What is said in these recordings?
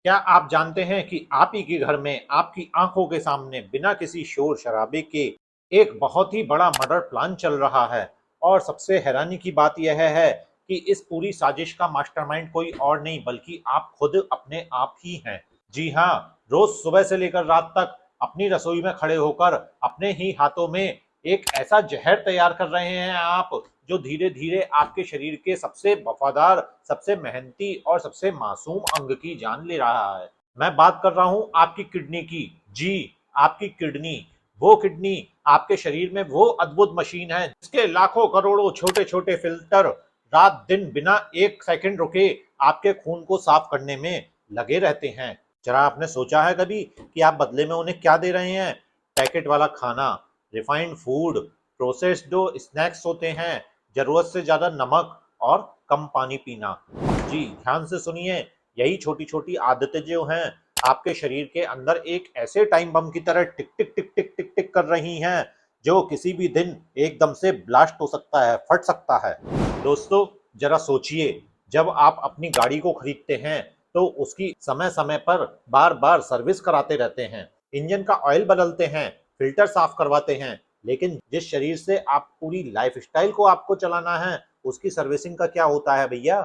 क्या आप जानते हैं कि आप ही के घर में आपकी आंखों के सामने बिना किसी शोर शराबे के एक बहुत ही बड़ा मर्डर प्लान चल रहा है। और सबसे हैरानी की बात यह है कि इस पूरी साजिश का मास्टरमाइंड कोई और नहीं बल्कि आप खुद अपने आप ही हैं। जी हाँ, रोज सुबह से लेकर रात तक अपनी रसोई में खड़े होकर अपने ही हाथों में एक ऐसा जहर तैयार कर रहे हैं आप, जो धीरे धीरे आपके शरीर के सबसे वफादार, सबसे मेहनती और सबसे मासूम अंग की जान ले रहा है। मैं बात कर रहा हूं आपकी किडनी की। जी, आपकी किडनी। वो किडनी, आपके शरीर में वो अद्भुत मशीन है जिसके लाखों करोड़ों छोटे छोटे फिल्टर रात दिन बिना एक सेकंड रुके आपके खून को साफ करने में लगे रहते हैं। जरा आपने सोचा है कभी कि आप बदले में उन्हें क्या दे रहे हैं? पैकेट वाला खाना, रिफाइंड फूड, प्रोसेस्ड जो स्नैक्स होते हैं, जरूरत से ज्यादा नमक और कम पानी पीना। जी, ध्यान से सुनिए। यही छोटी छोटी आदतें जो हैं आपके शरीर के अंदर एक ऐसे टाइम बम की तरह टिक टिक टिक टिक टिक टिक कर रही हैं, जो किसी भी दिन एकदम से ब्लास्ट हो सकता है, फट सकता है। दोस्तों, जरा सोचिए, जब आप अपनी गाड़ी को खरीदते हैं तो उसकी समय समय पर बार बार सर्विस कराते रहते हैं, इंजन का ऑयल बदलते हैं, फिल्टर साफ करवाते हैं। लेकिन जिस शरीर से आप पूरी लाइफस्टाइल को आपको चलाना है, उसकी सर्विसिंग का क्या होता है भैया?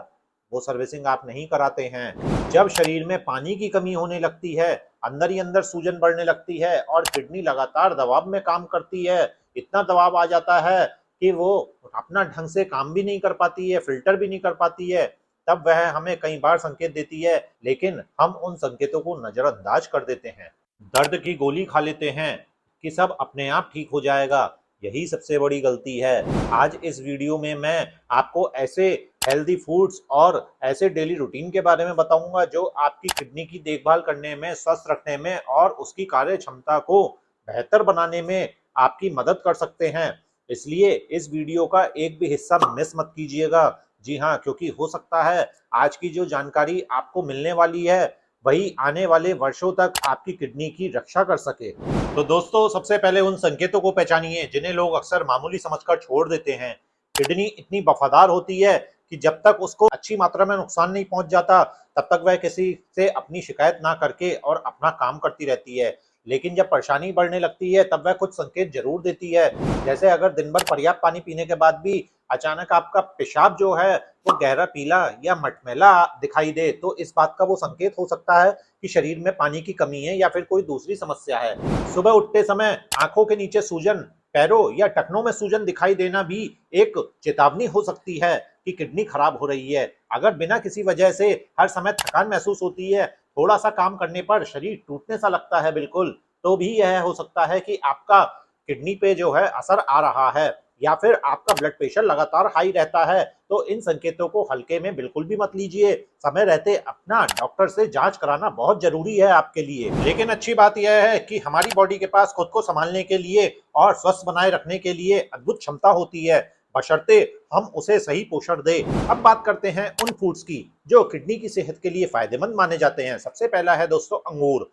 वो सर्विसिंग आप नहीं कराते हैं। जब शरीर में पानी की कमी होने लगती है, अंदर ही अंदर सूजन बढ़ने लगती है और किडनी लगातार दबाव में काम करती है, इतना दबाव आ जाता है कि वो अपना ढंग से काम भी नहीं कर पाती है, फिल्टर भी नहीं कर पाती है, तब वह हमें कई बार संकेत देती है, लेकिन हम उन संकेतों को नजरअंदाज कर देते हैं। दर्द की गोली खा लेते हैं कि सब अपने आप ठीक हो जाएगा। यही सबसे बड़ी गलती है। आज इस वीडियो में मैं आपको ऐसे हेल्दी फूड्स और ऐसे डेली रूटीन के बारे में बताऊंगा जो आपकी किडनी की देखभाल करने में, स्वस्थ रखने में और उसकी कार्य क्षमता को बेहतर बनाने में आपकी मदद कर सकते हैं। इसलिए इस वीडियो का एक भी हिस्सा मिस मत कीजिएगा। जी हाँ, क्योंकि हो सकता है आज की जो जानकारी आपको मिलने वाली है वही आने वाले वर्षों तक आपकी किडनी की रक्षा कर सके। तो दोस्तों, सबसे पहले उन संकेतों को पहचानिए जिन्हें लोग अक्सर मामूली समझकर छोड़ देते हैं। किडनी इतनी वफादार होती है कि जब तक उसको अच्छी मात्रा में नुकसान नहीं पहुंच जाता, तब तक वह किसी से अपनी शिकायत ना करके और अपना काम करती रहती है। लेकिन जब परेशानी बढ़ने लगती है तब वह कुछ संकेत जरूर देती है। जैसे अगर दिन भर पर्याप्त पानी पीने के बाद भी अचानक आपका पेशाब जो है वो गहरा पीला या मटमैला दिखाई दे, तो इस बात का वो संकेत हो सकता है कि शरीर में पानी की कमी है या फिर कोई दूसरी समस्या है। सुबह उठते समय आंखों के नीचे सूजन, पैरों या टखनों में सूजन दिखाई देना भी एक चेतावनी हो सकती है कि किडनी खराब हो रही है। अगर बिना किसी वजह से हर समय थकान महसूस होती है, थोड़ा सा काम करने पर शरीर टूटने सा लगता है बिल्कुल, तो भी यह हो सकता है कि आपका किडनी पे जो है असर आ रहा है। या फिर आपका ब्लड प्रेशर लगातार हाई रहता है, तो इन संकेतों को हल्के में बिल्कुल भी मत लीजिए। समय रहते अपना डॉक्टर से जांच कराना बहुत जरूरी है आपके लिए। लेकिन अच्छी बात यह है कि हमारी बॉडी के पास खुद को संभालने के लिए और स्वस्थ बनाए रखने के लिए अद्भुत क्षमता होती है, बशर्ते हम उसे सही पोषण दें। अब बात करते हैं उन फूड्स की जो किडनी की सेहत के लिए फायदेमंद माने जाते हैं। सबसे पहला है दोस्तों अंगूर।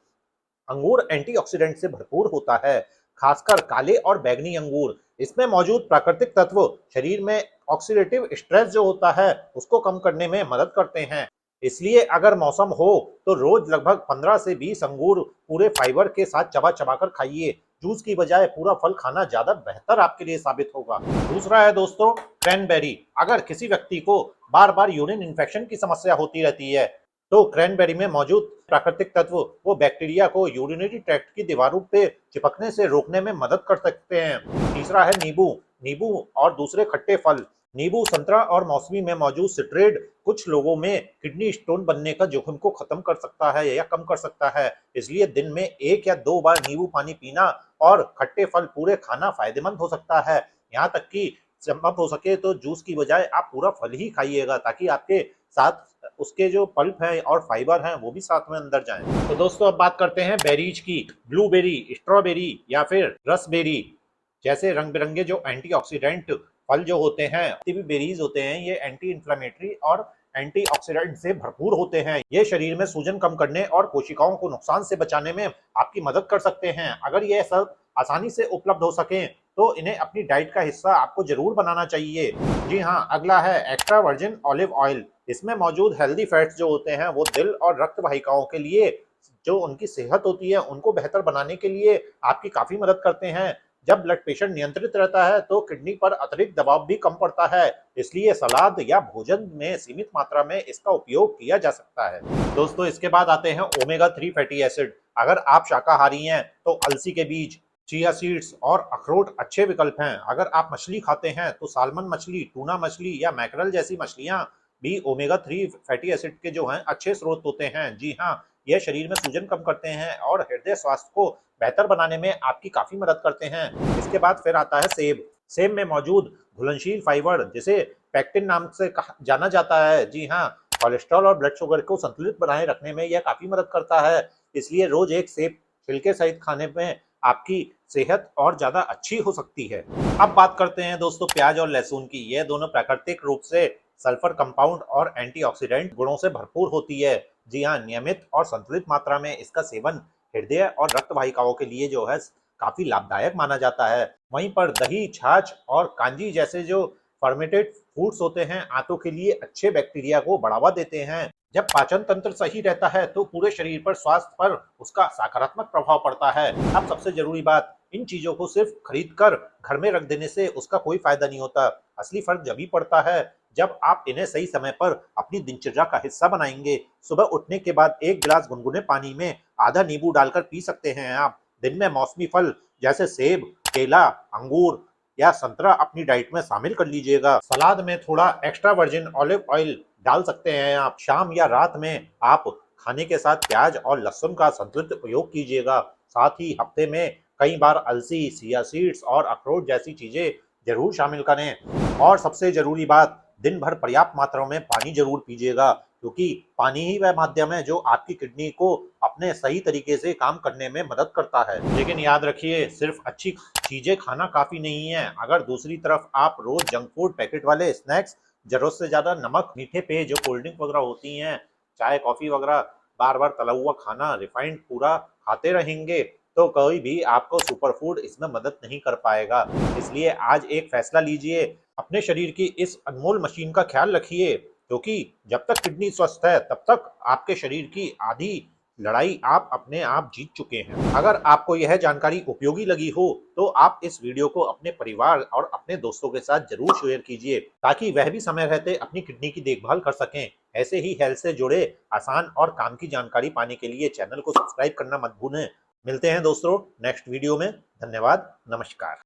अंगूर एंटीऑक्सीडेंट से भरपूर होता है, खासकर काले और बैंगनी अंगूर। इसमें मौजूद प्राकृतिक तत्व शरीर में ऑक्सीडेटिव स्ट्रेस जो होता है उसको कम करने में मदद करते हैं। इसलिए अगर मौसम हो तो रोज लगभग 15 से 20 अंगूर पूरे फाइबर के साथ चबा चबा कर खाइए। जूस की बजाय पूरा फल खाना ज्यादा बेहतर आपके लिए साबित होगा। दूसरा है दोस्तों क्रैनबेरी। अगर किसी व्यक्ति को बार बार यूरिन इन्फेक्शन की समस्या होती रहती है, तो क्रैनबेरी में मौजूद प्राकृतिक तत्व वो बैक्टीरिया को यूरिनरी ट्रैक्ट की दीवारों पे चिपकने से रोकने में मदद कर सकते हैं। तीसरा है नींबू। नींबू और दूसरे खट्टे फल। नींबू, संतरा और मौसमी में मौजूद सिट्रेट कुछ लोगों में किडनी स्टोन बनने का जोखिम को खत्म कर सकता है या कम कर सकता है। इसलिए दिन में 1 या 2 बार नींबू पानी पीना और खट्टे फल पूरे खाना फायदेमंद हो सकता है। यहाँ तक कि संभव हो सके तो जूस की बजाय आप पूरा फल ही खाइएगा, ताकि आपके साथ उसके जो पल्प है और फाइबर हैं वो भी साथ में अंदर जाएं। तो दोस्तों, अब बात करते हैं बेरीज की। ब्लूबेरी, स्ट्रॉबेरी या फिर रसबेरी जैसे रंग बिरंगे जो एंटीऑक्सीडेंट फल जो होते हैं, भी बेरीज होते हैं, ये एंटी इंफ्लेमेटरी और एंटीऑक्सीडेंट से भरपूर होते हैं। ये शरीर में सूजन कम करने और कोशिकाओं को नुकसान से बचाने में आपकी मदद कर सकते हैं। अगर ये सब आसानी से उपलब्ध हो सके तो इन्हें अपनी डाइट का हिस्सा आपको जरूर बनाना चाहिए। जी हाँ, अगला है एक्स्ट्रा वर्जिन ऑलिव ऑयल। इसमें मौजूद हेल्दी फैट्स जो होते हैं वो दिल और रक्त वाहिकाओं के लिए, जो उनकी सेहत होती है उनको बेहतर बनाने के लिए आपकी काफी मदद करते हैं। जब ब्लड प्रेशर नियंत्रित रहता है तो किडनी पर अतिरिक्त दबाव भी कम पड़ता है, इसलिए सलाद या भोजन में सीमित मात्रा में इसका उपयोग किया जा सकता है। दोस्तों, इसके बाद आते हैं ओमेगा 3 फैटी एसिड। अगर आप शाकाहारी हैं तो अलसी के बीज, चिया सीड्स और अखरोट अच्छे विकल्प हैं। अगर आप मछली खाते हैं तो सालमन मछली, टूना मछली या मैकरल जैसी मछलियां भी ओमेगा 3 फैटी एसिड के जो हैं अच्छे स्रोत होते हैं। जी हाँ, यह शरीर में सूजन कम करते हैं और हृदय स्वास्थ्य को बेहतर बनाने में आपकी काफी मदद करते हैं। इसके बाद फिर आता है सेब। सेब में मौजूद घुलनशील फाइबर, जिसे पैक्टिन नाम से जाना जाता है, जी हाँ, कोलेस्ट्रॉल और ब्लड शुगर को संतुलित बनाए रखने में यह काफी मदद करता है। इसलिए रोज एक सेब छिलके सहित खाने में आपकी सेहत और ज्यादा अच्छी हो सकती है। अब बात करते हैं दोस्तों प्याज और लहसुन की। यह दोनों प्राकृतिक रूप से सल्फर कंपाउंड और एंटीऑक्सीडेंट गुणों से भरपूर होती है। जी हाँ, नियमित और संतुलित मात्रा में इसका सेवन हृदय और रक्त वाहिकाओं के लिए जो है काफी लाभदायक माना जाता है। वहीं पर दही, छाछ और कांजी जैसे जो फर्मेंटेड फूड्स होते हैं आंतों के लिए अच्छे बैक्टीरिया को बढ़ावा देते हैं। जब पाचन तंत्र सही रहता है तो पूरे शरीर पर स्वास्थ्य पर उसका सकारात्मक प्रभाव पड़ता है। अब सबसे जरूरी बात, इन चीजों को सिर्फ खरीद कर घर में रख देने से उसका कोई फायदा नहीं होता। असली फर्क जब ही पड़ता है जब आप इन्हें सही समय पर अपनी दिनचर्या का हिस्सा बनाएंगे। सुबह उठने के बाद एक गिलास गुनगुने पानी में आधा नींबू डालकर पी सकते हैं आप। दिन में मौसमी फल जैसे सेब, केला, अंगूर या संतरा अपनी डाइट में शामिल कर लीजिएगा। सलाद में थोड़ा एक्स्ट्रा वर्जिन ऑलिव ऑयल डाल सकते हैं आप। शाम या रात में आप खाने के साथ प्याज और लहसुन का संतुलित उपयोग कीजिएगा। साथ ही हफ्ते में कई बार अलसी, चिया सीड्स और अखरोट जैसी चीजें जरूर शामिल करें। और सबसे जरूरी बात, दिन भर पर्याप्त मात्रा में पानी जरूर पीजिएगा, क्योंकि पानी ही वह माध्यम है जो आपकी किडनी को अपने सही तरीके से काम करने में मदद करता है। लेकिन याद रखिए, सिर्फ अच्छी चीजें खाना काफी नहीं है। अगर दूसरी तरफ आप रोज जंक फूड, पैकेट वाले स्नैक्स, जरूरत से ज्यादा नमक, मीठे पेय जो कोल्ड ड्रिंक वगैरह होती हैं, चाय कॉफी वगैरह, बार बार तला हुआ खाना, रिफाइंड पूरा खाते रहेंगे तो कोई भी आपको सुपर फूड इसमें मदद नहीं कर पाएगा। इसलिए आज एक फैसला लीजिए, अपने शरीर की इस अनमोल मशीन का ख्याल रखिए, क्योंकि जब तक किडनी स्वस्थ है तब तक आपके शरीर की आधी लड़ाई आप अपने आप जीत चुके हैं। अगर आपको यह जानकारी उपयोगी लगी हो तो आप इस वीडियो को अपने परिवार और अपने दोस्तों के साथ जरूर शेयर कीजिए, ताकि वह भी समय रहते अपनी किडनी की देखभाल कर सकें। ऐसे ही हेल्थ से जुड़े आसान और काम की जानकारी पाने के लिए चैनल को सब्सक्राइब करना मत भूलें। मिलते हैं दोस्तों नेक्स्ट वीडियो में। धन्यवाद, नमस्कार।